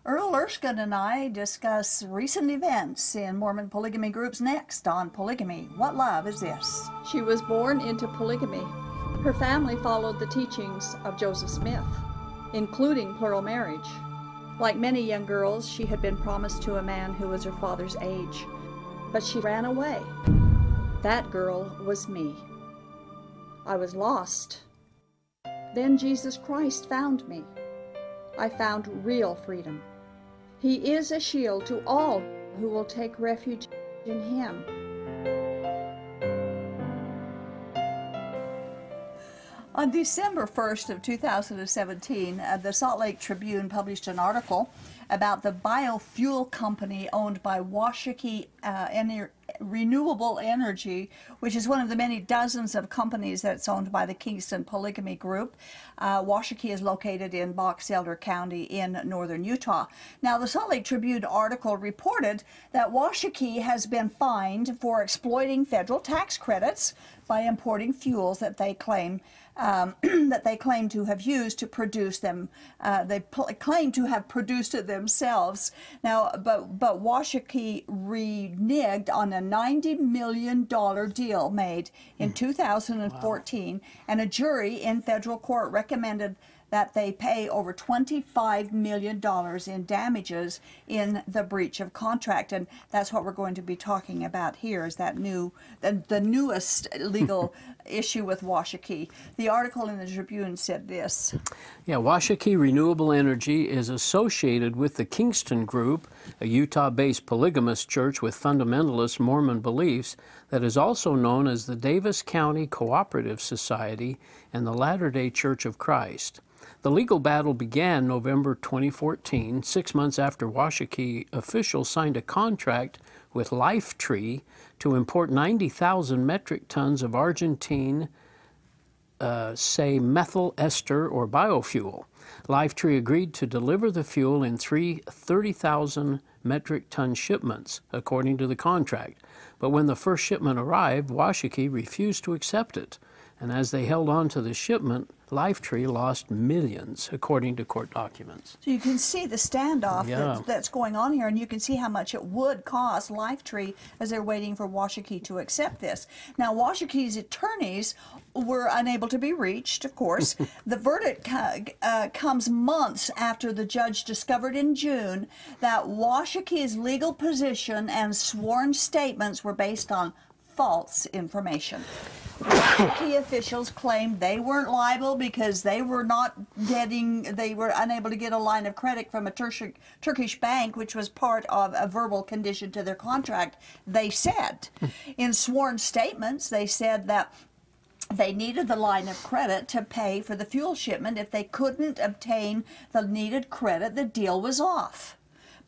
Earl Erskine and I discuss recent events in Mormon polygamy groups next on Polygamy. What love is this? She was born into polygamy. Her family followed the teachings of Joseph Smith, including plural marriage. Like many young girls, she had been promised to a man who was her father's age, but she ran away. That girl was me. I was lost. Then Jesus Christ found me. I found real freedom. He is a shield to all who will take refuge in Him. On December 1st of 2017, the Salt Lake Tribune published an article about the biofuel company owned by Washakie Renewable Energy, which is one of the many dozens of companies that's owned by the Kingston Polygamy Group. Washakie is located in Box Elder County in northern Utah. Now, the Salt Lake Tribune article reported that Washakie has been fined for exploiting federal tax credits by importing fuels that they claim to have used to produce them. They claim to have produced it themselves. Now, but Washakie reneged on a $90 million deal made in 2014, wow. And a jury in federal court recommended that they pay over $25 million in damages in the breach of contract. And that's what we're going to be talking about here, is that the newest legal issue with Washakie. The article in the Tribune said this. Yeah, Washakie Renewable Energy is associated with the Kingston Group, a Utah-based polygamous church with fundamentalist Mormon beliefs that is also known as the Davis County Cooperative Society and the Latter-day Church of Christ. The legal battle began November 2014, 6 months after Washakie officials signed a contract with Lifetree to import 90,000 metric tons of Argentine, say, methyl ester or biofuel. Lifetree agreed to deliver the fuel in 30,000 metric ton shipments, according to the contract. But when the first shipment arrived, Washakie refused to accept it. And as they held on to the shipment, Lifetree lost millions, according to court documents. So you can see the standoff that's going on here, and you can see how much it would cost Lifetree as they're waiting for Washakie to accept this. Now, Washakie's attorneys were unable to be reached, of course. The verdict comes months after the judge discovered in June that Washakie's legal position and sworn statements were based on false information. Washakie officials claimed they weren't liable because they were unable to get a line of credit from a Turkish bank, which was part of a verbal condition to their contract, they said. In sworn statements, they said that they needed the line of credit to pay for the fuel shipment. If they couldn't obtain the needed credit, the deal was off.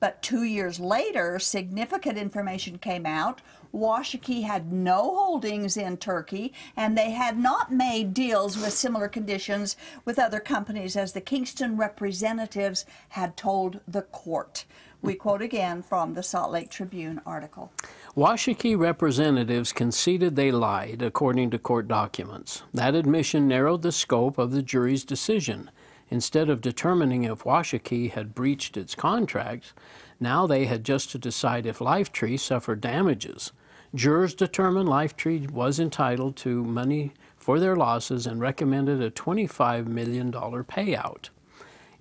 But 2 years later, significant information came out. Washakie had no holdings in Turkey, and they had not made deals with similar conditions with other companies, as the Kingston representatives had told the court. We quote again from the Salt Lake Tribune article. Washakie representatives conceded they lied, according to court documents. That admission narrowed the scope of the jury's decision. Instead of determining if Washakie had breached its contracts, now they had just to decide if Lifetree suffered damages. Jurors determined Lifetree was entitled to money for their losses and recommended a $25 million payout.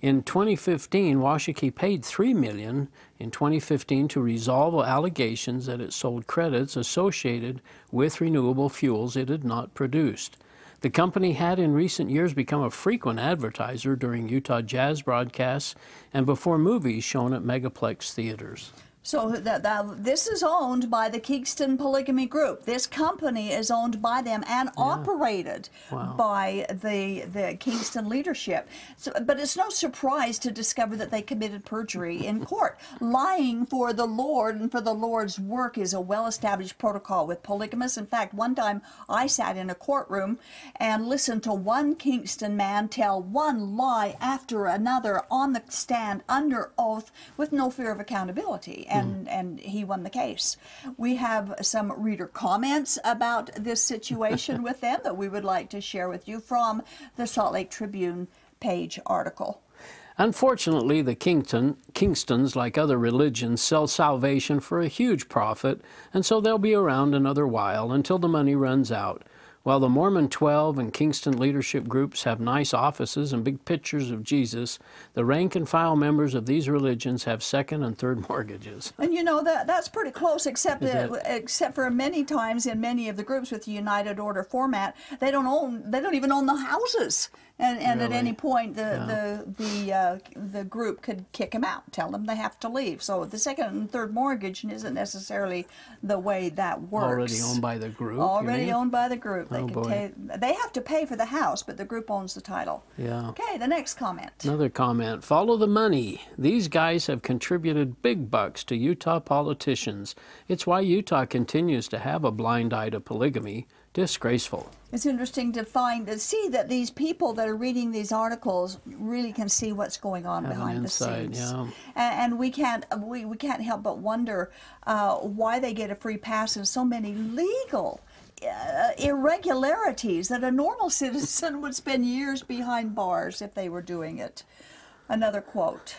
In 2015, Washakie paid $3 million in 2015 to resolve allegations that it sold credits associated with renewable fuels it had not produced. The company had in recent years become a frequent advertiser during Utah jazz broadcasts and before movies shown at megaplex theaters. So this is owned by the Kingston Polygamy Group. This company is owned by them and operated by the Kingston leadership. So, but it's no surprise to discover that they committed perjury in court. Lying for the Lord and for the Lord's work is a well-established protocol with polygamists. In fact, one time I sat in a courtroom and listened to one Kingston man tell one lie after another on the stand under oath with no fear of accountability. And he won the case. We have some reader comments about this situation with them that we would like to share with you from the Salt Lake Tribune page article. Unfortunately, the Kingstons, like other religions, sell salvation for a huge profit, and so they'll be around another while until the money runs out. While the Mormon 12 and Kingston leadership groups have nice offices and big pictures of Jesus, the rank-and-file members of these religions have second and third mortgages. And you know, that's pretty close, except for many times in many of the groups with the United Order format, they don't even own the houses. And Really? at any point, the group could kick them out, tell them they have to leave. So the second and third mortgage isn't necessarily the way that works. Already owned by the group? Already owned by the group. Oh, boy. They have to pay for the house, but the group owns the title. Yeah. Okay, the next comment. Another comment. Follow the money. These guys have contributed big bucks to Utah politicians. It's why Utah continues to have a blind eye to polygamy. Disgraceful. It's interesting to see that these people that are reading these articles really can see what's going on behind the scenes. Yeah. And we can't help but wonder why they get a free pass and so many legal irregularities that a normal citizen would spend years behind bars if they were doing it. Another quote.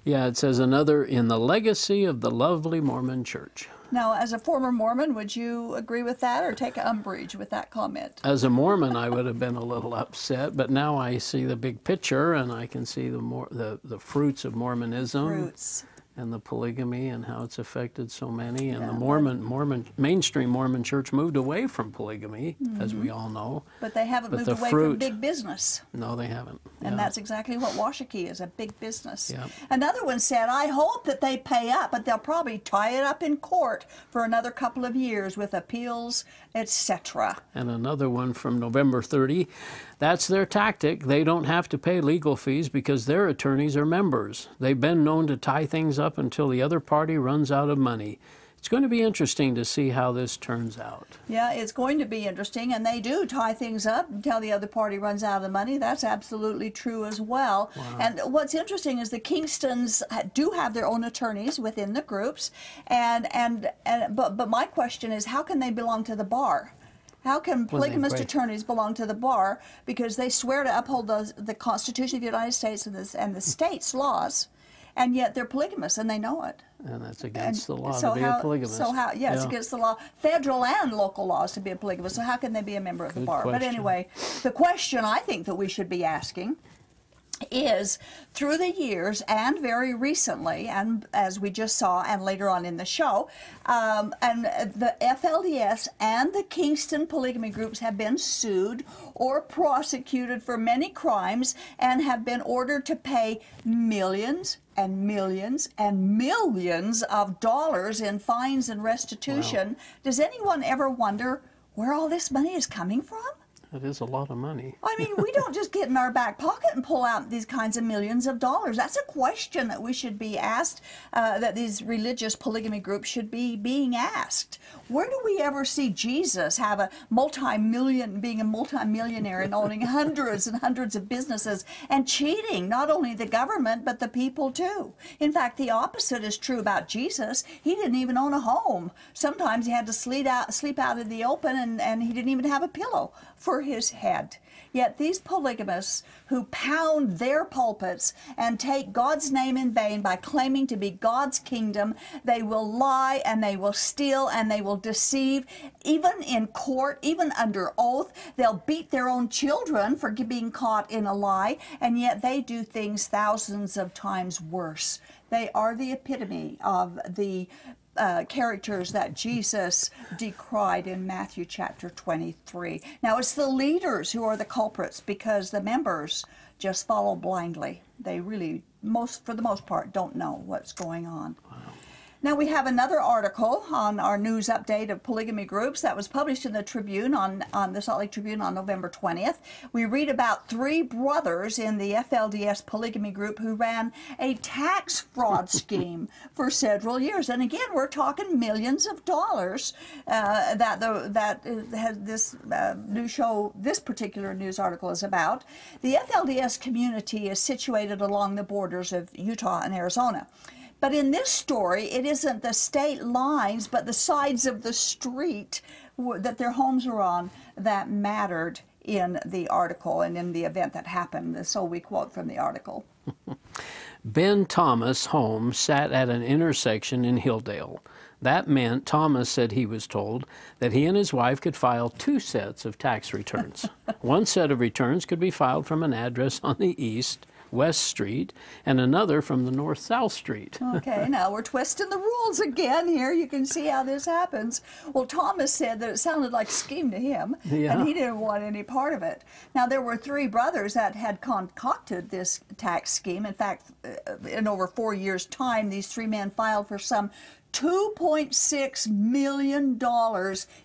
Yeah, it says, another in the legacy of the lovely Mormon church. Now, as a former Mormon, would you agree with that or take umbrage with that comment? As a Mormon, I would have been a little upset, but now I see the big picture and I can see the fruits of Mormonism. Fruits. And the polygamy and how it's affected so many. And the mainstream Mormon church moved away from polygamy, as we all know. But they haven't moved away from big business. No, they haven't. And that's exactly what Washakie is, a big business. Yeah. Another one said, I hope that they pay up, but they'll probably tie it up in court for another couple of years with appeals, etc. And another one from November 30, that's their tactic. They don't have to pay legal fees because their attorneys are members. They've been known to tie things up until the other party runs out of money. It's going to be interesting to see how this turns out. Yeah, it's going to be interesting, and they do tie things up until the other party runs out of money. That's absolutely true as well. Wow. And what's interesting is the Kingstons do have their own attorneys within the groups, but my question is, how can they belong to the bar? How can polygamist attorneys belong to the bar? Because they swear to uphold the Constitution of the United States and the state's laws, and yet they're polygamists, and they know it. And that's against the law to be a polygamist. It's against the law, federal and local laws to be a polygamist. So how can they be a member of the bar? Question. But anyway, the question I think that we should be asking is, through the years and very recently, and as we just saw and later on in the show, and the FLDS and the Kingston polygamy groups have been sued or prosecuted for many crimes and have been ordered to pay millions and millions and millions of dollars in fines and restitution. Wow. Does anyone ever wonder where all this money is coming from? It is a lot of money. I mean, we don't just get in our back pocket and pull out these kinds of millions of dollars. That's a question that we should be asked, that these religious polygamy groups should be being asked. Where do we ever see Jesus have being a multi-millionaire and owning hundreds and hundreds of businesses and cheating not only the government but the people too? In fact, the opposite is true about Jesus. He didn't even own a home. Sometimes he had to sleep out in the open, and he didn't even have a pillow for his head. Yet these polygamists who pound their pulpits and take God's name in vain by claiming to be God's kingdom, they will lie and they will steal and they will deceive, even in court, even under oath. They'll beat their own children for being caught in a lie, and yet they do things thousands of times worse. They are the epitome of the characters that Jesus decried in Matthew chapter 23. Now, it's the leaders who are the culprits because the members just follow blindly. They really, for the most part, don't know what's going on. Wow. Now, we have another article on our news update of polygamy groups that was published in the Tribune, on the Salt Lake Tribune, on November 20th. We read about 3 brothers in the FLDS polygamy group who ran a tax fraud scheme for several years. And again, we're talking millions of dollars this particular news article is about. The FLDS community is situated along the borders of Utah and Arizona. But in this story, it isn't the state lines, but the sides of the street that their homes are on that mattered in the article and in the event that happened. So we quote from the article. Ben Thomas' home sat at an intersection in Hilldale. That meant, Thomas said he was told, that he and his wife could file 2 sets of tax returns. One set of returns could be filed from an address on the West Street, and another from the North-South Street. Okay, now we're twisting the rules again here. You can see how this happens. Well, Thomas said that it sounded like a scheme to him, and he didn't want any part of it. Now, there were 3 brothers that had concocted this tax scheme. In fact, in over 4 years' time, these 3 men filed for some $2.6 million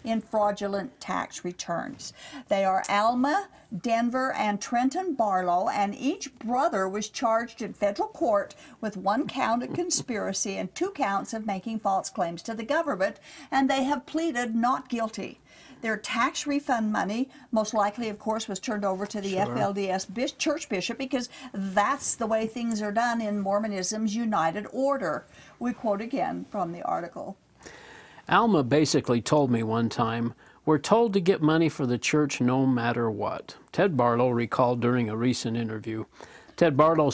in fraudulent tax returns. They are Alma, Denver, and Trenton Barlow, and each brother was charged in federal court with 1 count of conspiracy and 2 counts of making false claims to the government, and they have pleaded not guilty. Their tax refund money, most likely, of course, was turned over to the FLDS church bishop, because that's the way things are done in Mormonism's United Order. We quote again from the article. Alma basically told me one time, "We're told to get money for the church no matter what." Ted Barlow recalled during a recent interview. Ted Barlow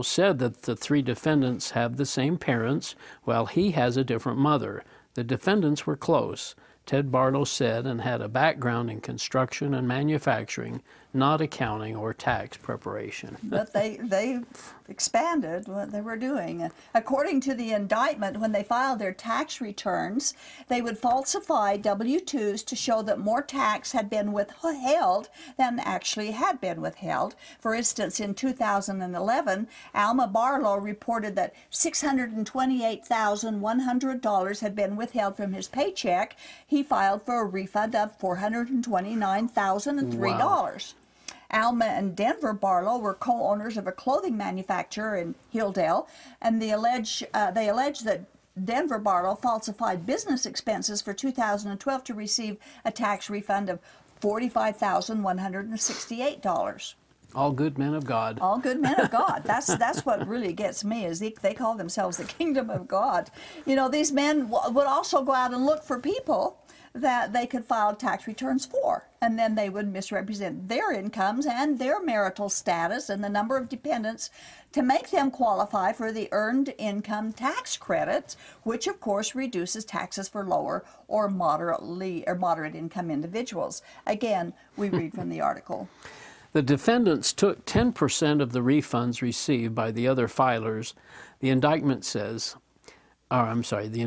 said that the 3 defendants have the same parents, while he has a different mother. The defendants were close, Ted Barlow said, and had a background in construction and manufacturing, not accounting or tax preparation. But they expanded what they were doing. According to the indictment, when they filed their tax returns, they would falsify W-2s to show that more tax had been withheld than actually had been withheld. For instance, in 2011, Alma Barlow reported that $628,100 had been withheld from his paycheck. He filed for a refund of $429,003. Wow. Alma and Denver Barlow were co-owners of a clothing manufacturer in Hilldale, and they allege that Denver Barlow falsified business expenses for 2012 to receive a tax refund of $45,168. All good men of God. All good men of God. That's what really gets me, is they call themselves the kingdom of God. You know, these men would also go out and look for people that they could file tax returns for, and then they would misrepresent their incomes and their marital status and the number of dependents to make them qualify for the earned income tax credits, which of course reduces taxes for lower or moderate income individuals. Again, we read from the article. The defendants took 10% of the refunds received by the other filers. The indictment says the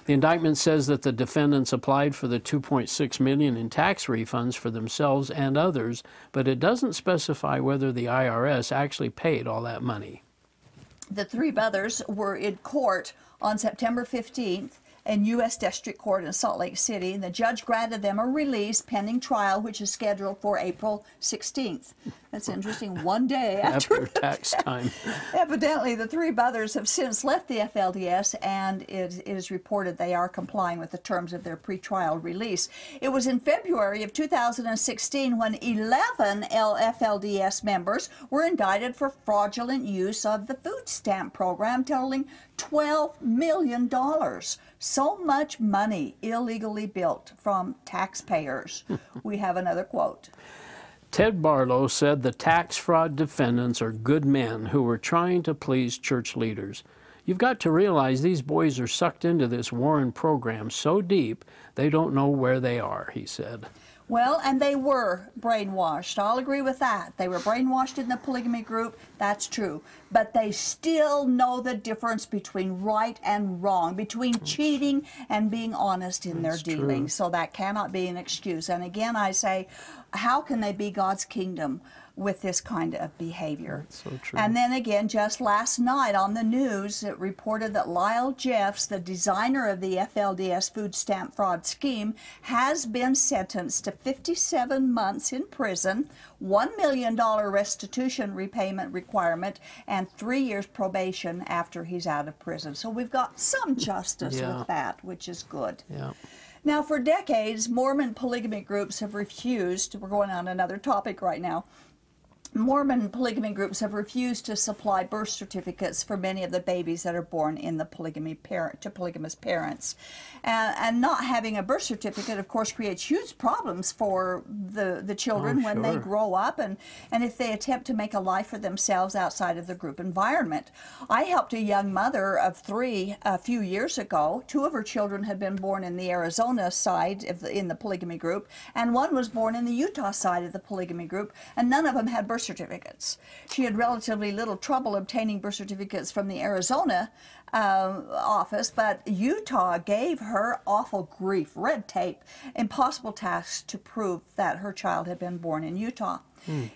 indictment says that the defendants applied for the $2.6 million in tax refunds for themselves and others, but it doesn't specify whether the IRS actually paid all that money. The 3 brothers were in court on September 15th in U.S. District Court in Salt Lake City, and the judge granted them a release pending trial, which is scheduled for April 16th. That's interesting, 1 day after tax time. Evidently, the 3 brothers have since left the FLDS, and it is reported they are complying with the terms of their pretrial release. It was in February of 2016 when 11 FLDS members were indicted for fraudulent use of the food stamp program, totaling $12 million. So much money illegally built from taxpayers. We have another quote. Ted Barlow said the tax fraud defendants are good men who were trying to please church leaders. You've got to realize these boys are sucked into this Warren program so deep they don't know where they are, he said. Well, and they were brainwashed. I'll agree with that. They were brainwashed in the polygamy group. That's true. But they still know the difference between right and wrong, between cheating and being honest in their dealings. So that cannot be an excuse. And again, I say, how can they be God's kingdom with this kind of behavior? That's so true. And then again, just last night on the news, it reported that Lyle Jeffs, the designer of the FLDS food stamp fraud scheme, has been sentenced to 57 months in prison, $1 million restitution repayment requirement, and 3 years probation after he's out of prison. So we've got some justice with that, which is good. Yeah. Now, for decades, Mormon polygamy groups have refused, we're going on another topic right now, Mormon polygamy groups have refused to supply birth certificates for many of the babies that are born in the polygamous parents. And not having a birth certificate, of course, creates huge problems for the children when they grow up and if they attempt to make a life for themselves outside of the group environment. I helped a young mother of 3 a few years ago. 2 of her children had been born in the Arizona side in the polygamy group, and 1 was born in the Utah side of the polygamy group, and none of them had birth certificates. She had relatively little trouble obtaining birth certificates from the Arizona office, but Utah gave her awful grief, red tape, impossible tasks to prove that her child had been born in Utah.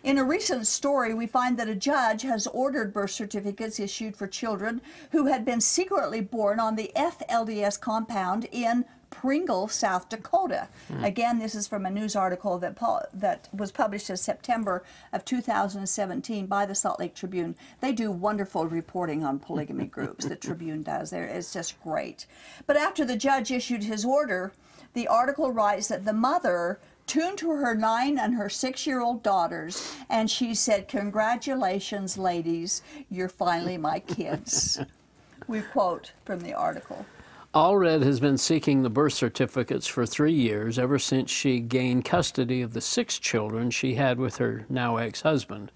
In a recent story, we find that a judge has ordered birth certificates issued for children who had been secretly born on the FLDS compound in Pringle, South Dakota. Again, this is from a news article that was published in September of 2017 by the Salt Lake Tribune. They do wonderful reporting on polygamy groups. The Tribune does. It's just great. But after the judge issued his order, the article writes that the mother tuned to her 9 and her 6-year-old daughters, and she said, "Congratulations, ladies, you're finally my kids." We quote from the article. Allred has been seeking the birth certificates for 3 years, ever since she gained custody of the 6 children she had with her now ex-husband.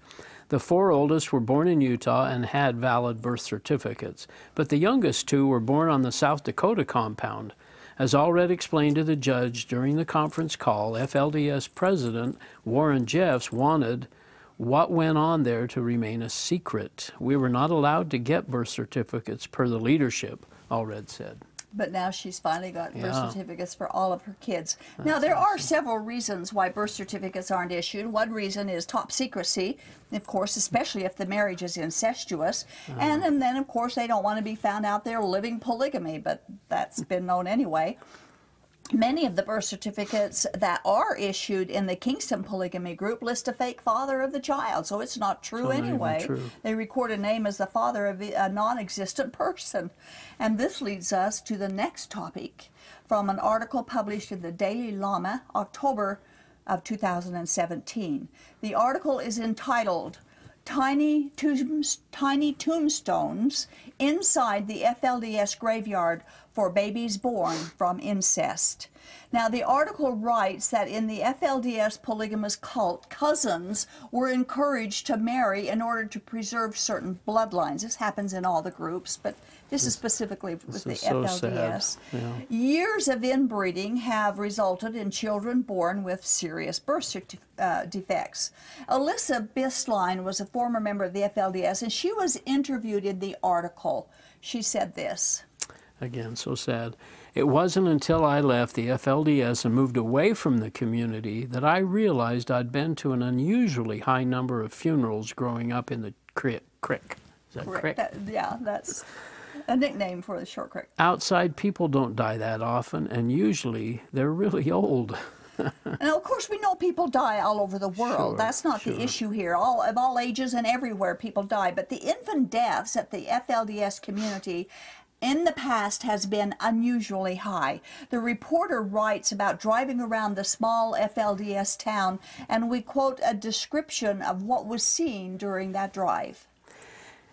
The 4 oldest were born in Utah and had valid birth certificates, but the youngest 2 were born on the South Dakota compound. As Allred explained to the judge during the conference call, FLDS President Warren Jeffs wanted what went on there to remain a secret. "We were not allowed to get birth certificates per the leadership," Allred said. But now she's finally got birth certificates for all of her kids. Now, there are several reasons why birth certificates aren't issued. One reason is top secrecy, of course, especially if the marriage is incestuous. And then, of course, they don't want to be found out there living polygamy, but that's been known anyway. Many of the birth certificates that are issued in the Kingston polygamy group list a fake father of the child, so it's not true anyway. They record a name as the father of a non-existent person. And this leads us to the next topic from an article published in the Daily Lama, October of 2017. The article is entitled Tiny Tombstones Inside the FLDS Graveyard for Babies Born from Incest. Now, the article writes that in the FLDS polygamous cult, cousins were encouraged to marry in order to preserve certain bloodlines. This happens in all the groups, but this is specifically with the FLDS. Years of inbreeding have resulted in children born with serious birth defects. Alyssa Bistline was a former member of the FLDS, and she was interviewed in the article. She said this. Again, so sad. "It wasn't until I left the FLDS and moved away from the community that I realized I'd been to an unusually high number of funerals growing up in the crick." Is that crick? Yeah, that's a nickname for the short crick. "Outside people don't die that often, and usually they're really old." And of course, we know people die all over the world. That's not the issue here. Of all ages and everywhere, people die. But the infant deaths at the FLDS community in the past has been unusually high. The reporter writes about driving around the small FLDS town, and we quote a description of what was seen during that drive.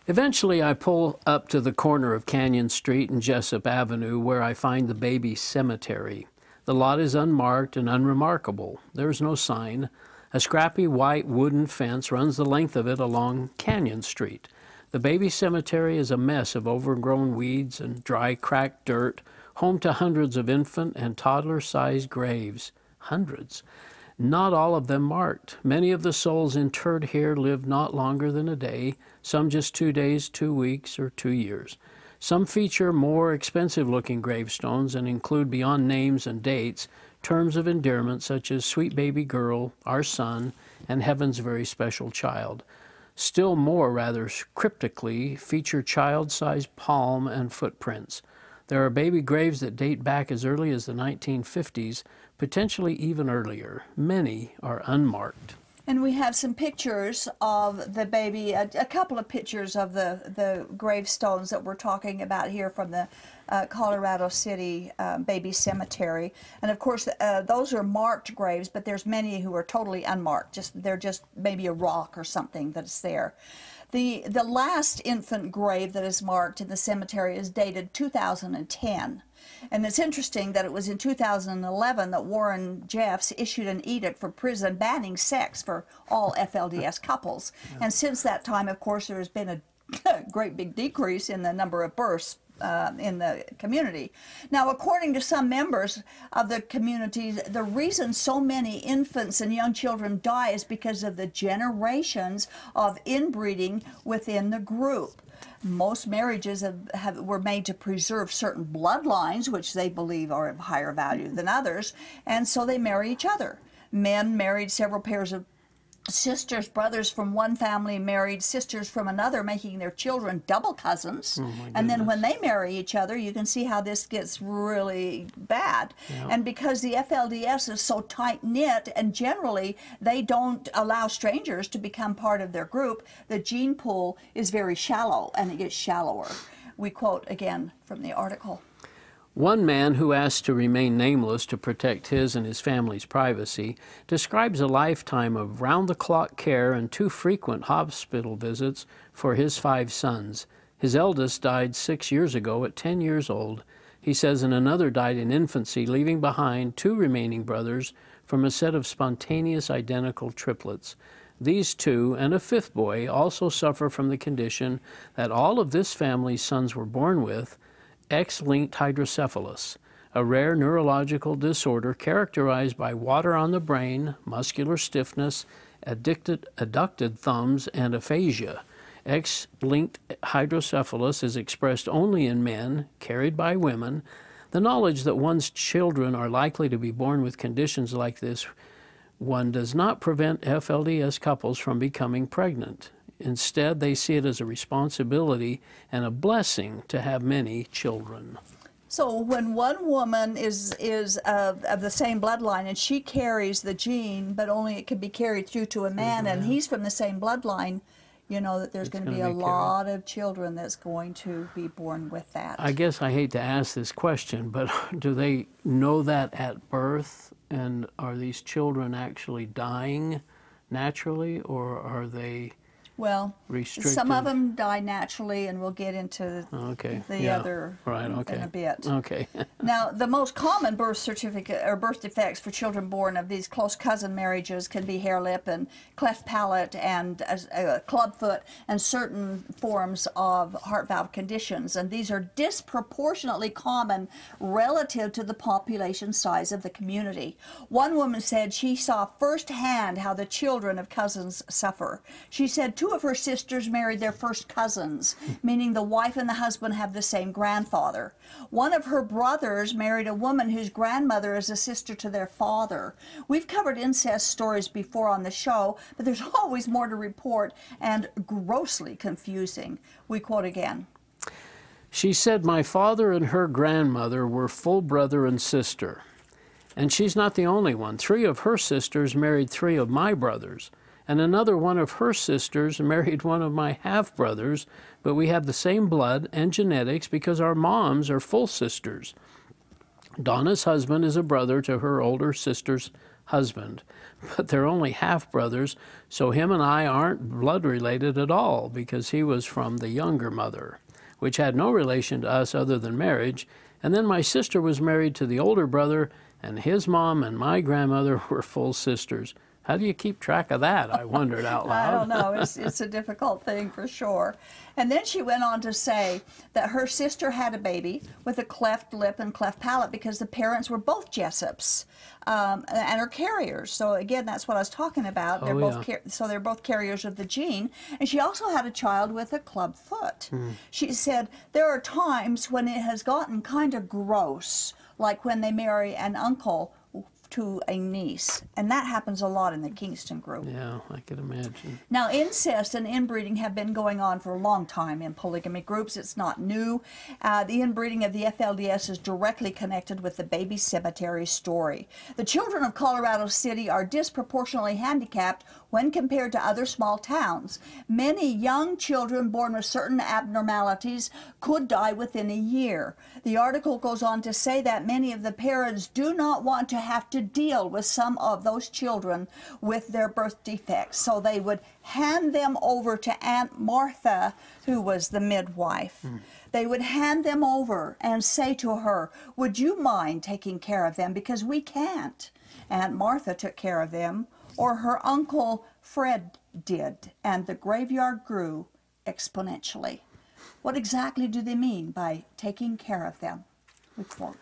"Eventually, I pull up to the corner of Canyon Street and Jessup Avenue, where I find the baby cemetery. The lot is unmarked and unremarkable. There is no sign. A scrappy white wooden fence runs the length of it along Canyon Street. The baby cemetery is a mess of overgrown weeds and dry, cracked dirt, home to hundreds of infant and toddler-sized graves. Hundreds. Not all of them marked. Many of the souls interred here lived not longer than a day, some just 2 days, 2 weeks, or 2 years. Some feature more expensive-looking gravestones and include, beyond names and dates, terms of endearment such as sweet baby girl, our son, and heaven's very special child. Still more, rather cryptically, feature child-sized palm and footprints. There are baby graves that date back as early as the 1950s, potentially even earlier. Many are unmarked." And we have some pictures of the baby, a couple of pictures of the gravestones that we're talking about here from the Colorado City baby cemetery. And of course, those are marked graves, but there's many who are totally unmarked. They're just maybe a rock or something that's there. The last infant grave that is marked in the cemetery is dated 2010. And it's interesting that it was in 2011 that Warren Jeffs issued an edict for prison banning sex for all FLDS couples. And since that time, of course, there has been a great big decrease in the number of births in the community. Now, according to some members of the community, the reason so many infants and young children die is because of the generations of inbreeding within the group. Most marriages were made to preserve certain bloodlines, which they believe are of higher value than others, and so they marry each other. Men married several pairs of sisters, brothers from one family married sisters from another, making their children double cousins. And then when they marry each other, you can see how this gets really bad. Yep. And because the FLDS is so tight-knit, and generally they don't allow strangers to become part of their group, the gene pool is very shallow, and it gets shallower. We quote again from the article. One man who asked to remain nameless to protect his and his family's privacy describes a lifetime of round-the-clock care and too frequent hospital visits for his 5 sons. His eldest died 6 years ago at 10 years old. He says, and another died in infancy, leaving behind 2 remaining brothers from a set of spontaneous identical triplets. These 2 and a 5th boy also suffer from the condition that all of this family's sons were born with, X-linked hydrocephalus, a rare neurological disorder characterized by water on the brain, muscular stiffness, adducted thumbs, and aphasia. X-linked hydrocephalus is expressed only in men, carried by women. The knowledge that one's children are likely to be born with conditions like this one does not prevent FLDS couples from becoming pregnant. Instead, they see it as a responsibility and a blessing to have many children. So when one woman is of the same bloodline and she carries the gene, but only it can be carried through to a man, and he's from the same bloodline, you know that there's going to be a lot of children that's going to be born with that. I guess I hate to ask this question, but do they know that at birth? And are these children actually dying naturally, or are they... Well, restricted? Some of them die naturally, and we'll get into the other in a bit. Okay. Now, the most common birth certificate or birth defects for children born of these close cousin marriages can be hair lip and cleft palate and clubfoot and certain forms of heart valve conditions. And these are disproportionately common relative to the population size of the community. One woman said she saw firsthand how the children of cousins suffer. She said 2 of her sisters married their first cousins, meaning the wife and the husband have the same grandfather. One of her brothers married a woman whose grandmother is a sister to their father. We've covered incest stories before on the show, but there's always more to report and grossly confusing. We quote again. She said, "My father and her grandmother were full brother and sister. And she's not the only one. 3 of her sisters married 3 of my brothers. And another one of her sisters married one of my half-brothers, but we have the same blood and genetics because our moms are full sisters. Donna's husband is a brother to her older sister's husband, but they're only half-brothers, so him and I aren't blood-related at all because he was from the younger mother, which had no relation to us other than marriage, and then my sister was married to the older brother, and his mom and my grandmother were full sisters." How do you keep track of that? I wondered out loud. I don't know. It's a difficult thing for sure. And then she went on to say that her sister had a baby with a cleft lip and cleft palate because the parents were both Jessups and are carriers. So again, that's what I was talking about. So they're both carriers of the gene. And she also had a child with a club foot. She said there are times when it has gotten kind of gross, like when they marry an uncle to a niece, and that happens a lot in the Kingston group. Yeah, I could imagine. Now, incest and inbreeding have been going on for a long time in polygamy groups. It's not new. The inbreeding of the FLDS is directly connected with the baby cemetery story. The children of Colorado City are disproportionately handicapped when compared to other small towns. Many young children born with certain abnormalities could die within a year. The article goes on to say that many of the parents do not want to have to deal with some of those children with their birth defects, so they would hand them over to Aunt Martha, who was the midwife. They would hand them over and say to her, "Would you mind taking care of them, because we can't." Aunt Martha took care of them, or her Uncle Fred did, and the graveyard grew exponentially. What exactly do they mean by taking care of them? We quote.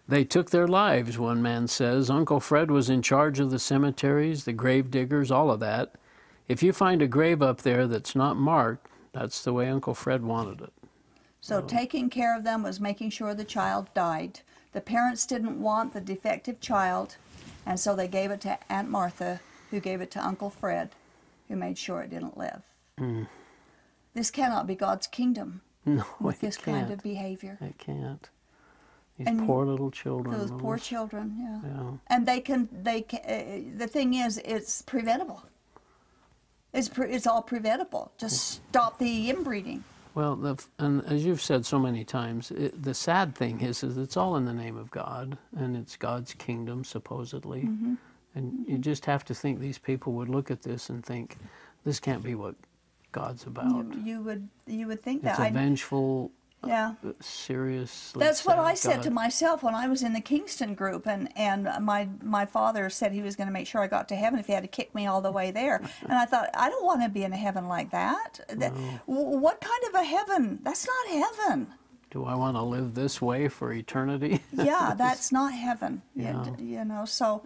They took their lives, one man says. Uncle Fred was in charge of the cemeteries, the grave diggers, all of that. If you find a grave up there that's not marked, that's the way Uncle Fred wanted it. So taking care of them was making sure the child died. The parents didn't want the defective child, and so they gave it to Aunt Martha, who gave it to Uncle Fred, who made sure it didn't live. This cannot be God's kingdom. No, with this it can't. kind of behavior. It can't. These And poor little children. Those poor children, yeah. Yeah. And the thing is, it's preventable. It's all preventable. Just stop the inbreeding. Well, and as you've said so many times, the sad thing is it's all in the name of God, and it's God's kingdom, supposedly. And you just have to think these people would look at this and think, this can't be what God's about. You would think It's that. a vengeful, Yeah. seriously That's what sad I said God. to myself when I was in the Kingston group, and my father said he was going to make sure I got to heaven if he had to kick me all the way there. And I thought, I don't want to be in a heaven like that. What kind of a heaven? That's not heaven. Do I want to live this way for eternity? Yeah, that's not heaven. Yeah. You know, so,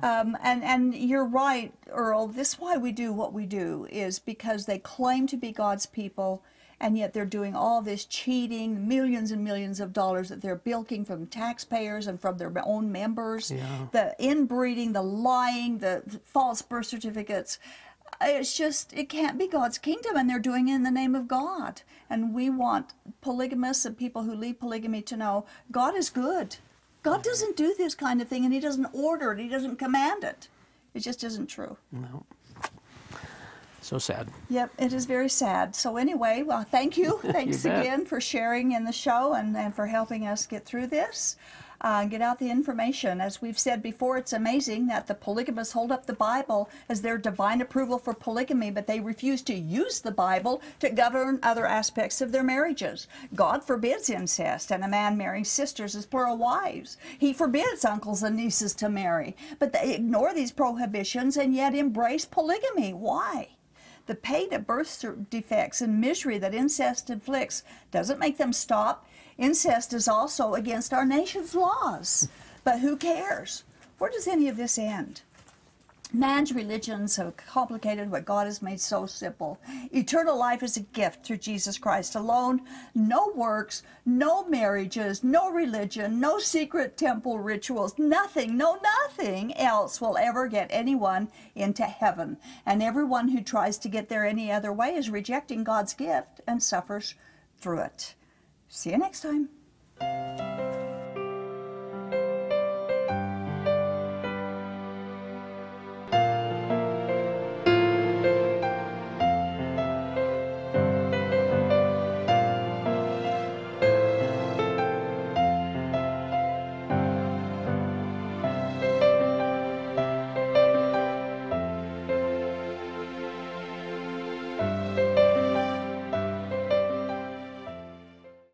and you're right, Earl, this is why we do what we do, is because they claim to be God's people, and yet they're doing all this cheating, millions and millions of dollars that they're bilking from taxpayers and from their own members, the inbreeding, the lying, the false birth certificates. It's just, it can't be God's kingdom, and they're doing it in the name of God. And we want polygamists and people who lead polygamy to know God is good. God doesn't do this kind of thing, and he doesn't order it, he doesn't command it. It just isn't true. No. So sad. Yep, it is very sad. So anyway, well, thank you. Thanks again for sharing in the show and for helping us get through this. Get out the information. As we've said before, it's amazing that the polygamists hold up the Bible as their divine approval for polygamy, but they refuse to use the Bible to govern other aspects of their marriages. God forbids incest and a man marrying sisters as plural wives. He forbids uncles and nieces to marry, but they ignore these prohibitions and yet embrace polygamy. Why? The pain of birth defects and misery that incest inflicts doesn't make them stop. Incest is also against our nation's laws. But who cares? Where does any of this end? Man's religions have complicated what God has made so simple. Eternal life is a gift through Jesus Christ alone. No works, no marriages, no religion, no secret temple rituals, nothing else will ever get anyone into heaven. And everyone who tries to get there any other way is rejecting God's gift and suffers through it. See you next time.